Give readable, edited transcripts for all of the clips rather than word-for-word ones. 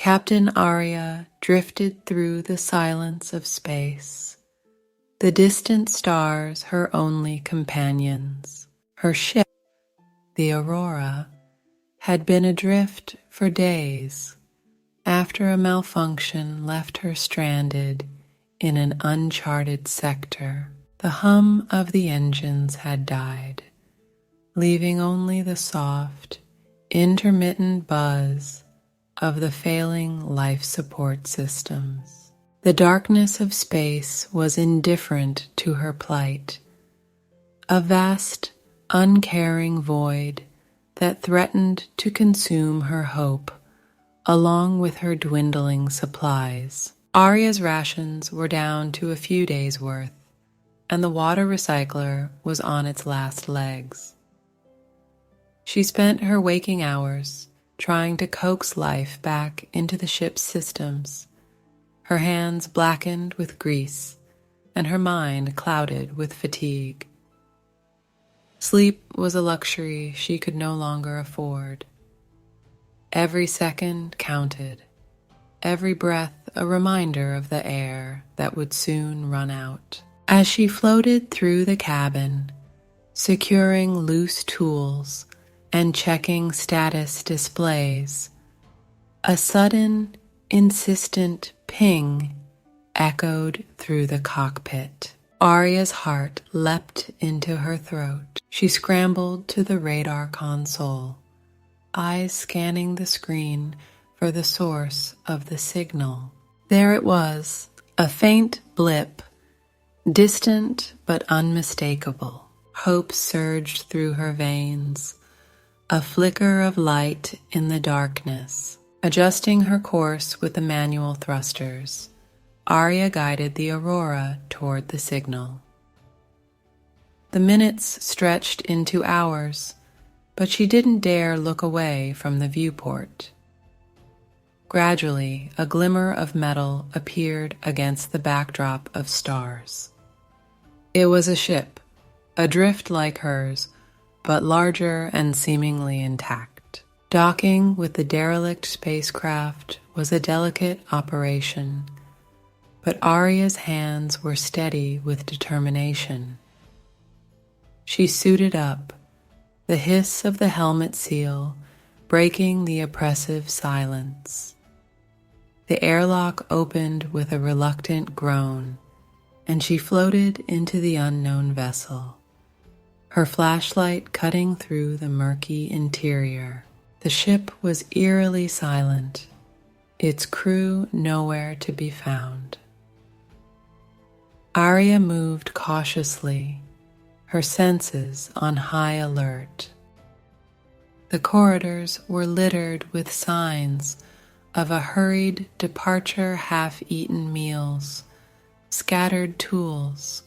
Captain Arya drifted through the silence of space, the distant stars her only companions. Her ship, the Aurora, had been adrift for days after a malfunction left her stranded in an uncharted sector. The hum of the engines had died, leaving only the soft, intermittent buzz of the failing life support systems. The darkness of space was indifferent to her plight, a vast, uncaring void that threatened to consume her hope along with her dwindling supplies. Arya's rations were down to a few days' worth, and the water recycler was on its last legs. She spent her waking hours trying to coax life back into the ship's systems, her hands blackened with grease and her mind clouded with fatigue. Sleep was a luxury she could no longer afford. Every second counted, every breath a reminder of the air that would soon run out. As she floated through the cabin, securing loose tools and checking status displays, a sudden, insistent ping echoed through the cockpit. Arya's heart leapt into her throat. She scrambled to the radar console, eyes scanning the screen for the source of the signal. There it was, a faint blip, distant but unmistakable. Hope surged through her veins, a flicker of light in the darkness. Adjusting her course with the manual thrusters, Arya guided the Aurora toward the signal. The minutes stretched into hours, but she didn't dare look away from the viewport. Gradually, a glimmer of metal appeared against the backdrop of stars. It was a ship, adrift like hers, but larger and seemingly intact. Docking with the derelict spacecraft was a delicate operation, but Arya's hands were steady with determination. She suited up, the hiss of the helmet seal breaking the oppressive silence. The airlock opened with a reluctant groan, and she floated into the unknown vessel, her flashlight cutting through the murky interior. The ship was eerily silent, its crew nowhere to be found. Arya moved cautiously, her senses on high alert. The corridors were littered with signs of a hurried departure, half-eaten meals, scattered tools,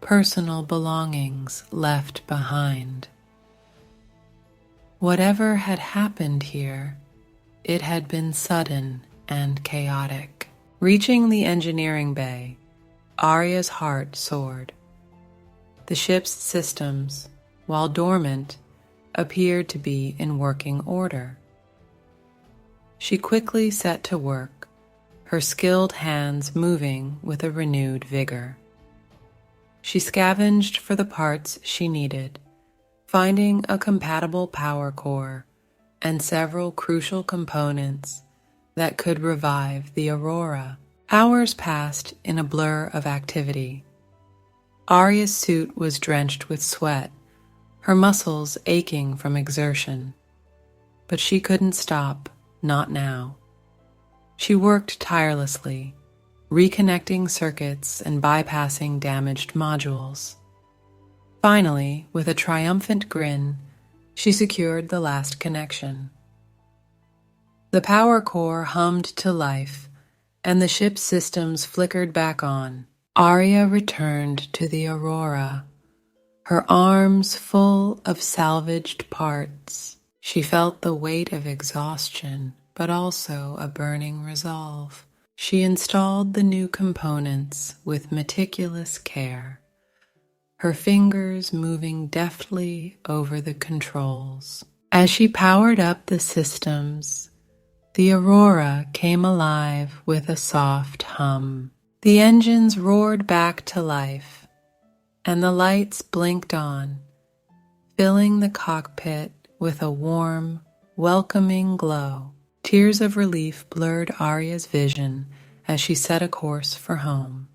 personal belongings left behind. Whatever had happened here, it had been sudden and chaotic. Reaching the engineering bay, Arya's heart soared. The ship's systems, while dormant, appeared to be in working order. She quickly set to work, her skilled hands moving with a renewed vigor. She scavenged for the parts she needed, finding a compatible power core and several crucial components that could revive the Aurora. Hours passed in a blur of activity. Arya's suit was drenched with sweat, her muscles aching from exertion. But she couldn't stop, not now. She worked tirelessly, reconnecting circuits and bypassing damaged modules. Finally, with a triumphant grin, she secured the last connection. The power core hummed to life, and the ship's systems flickered back on. Arya returned to the Aurora, her arms full of salvaged parts. She felt the weight of exhaustion, but also a burning resolve. She installed the new components with meticulous care, her fingers moving deftly over the controls. As she powered up the systems, The aurora came alive with a soft hum. The engines roared back to life, and the lights blinked on, filling the cockpit with a warm, welcoming glow. Tears of relief blurred Arya's vision as she set a course for home.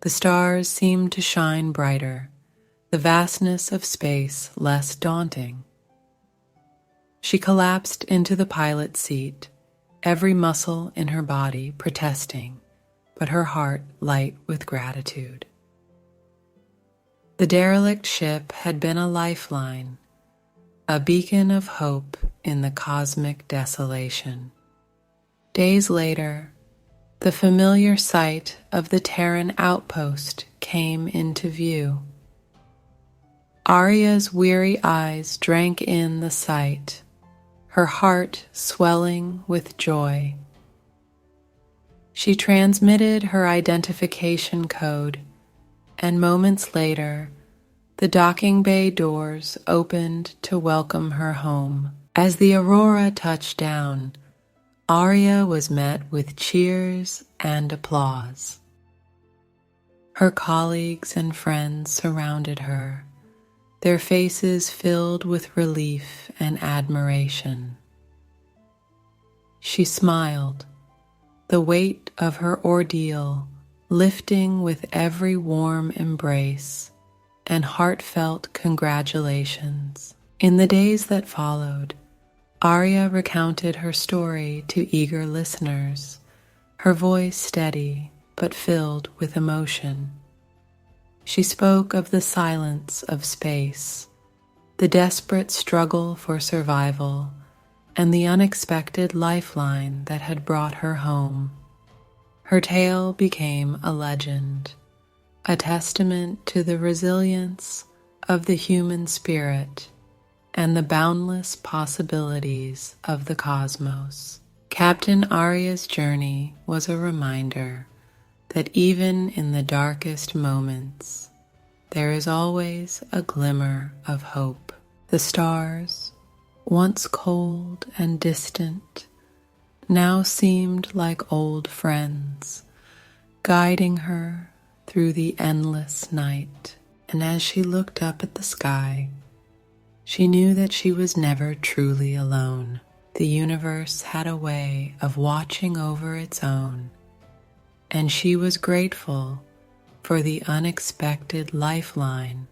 The stars seemed to shine brighter, the vastness of space less daunting. She collapsed into the pilot's seat, every muscle in her body protesting, but her heart light with gratitude. The derelict ship had been a lifeline, a beacon of hope in the cosmic desolation. Days later, the familiar sight of the Terran outpost came into view. Arya's weary eyes drank in the sight, her heart swelling with joy. She transmitted her identification code, and moments later, the docking bay doors opened to welcome her home. As the Aurora touched down, Arya was met with cheers and applause. Her colleagues and friends surrounded her, their faces filled with relief and admiration. She smiled, the weight of her ordeal lifting with every warm embrace and heartfelt congratulations. In the days that followed, Arya recounted her story to eager listeners, her voice steady but filled with emotion. She spoke of the silence of space, the desperate struggle for survival, and the unexpected lifeline that had brought her home. Her tale became a legend, a testament to the resilience of the human spirit and the boundless possibilities of the cosmos. Captain Arya's journey was a reminder that even in the darkest moments, there is always a glimmer of hope. The stars, once cold and distant, now seemed like old friends, guiding her through the endless night. And as she looked up at the sky, she knew that she was never truly alone. The universe had a way of watching over its own, and she was grateful for the unexpected lifeline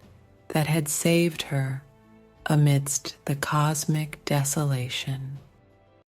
that had saved her amidst the cosmic desolation.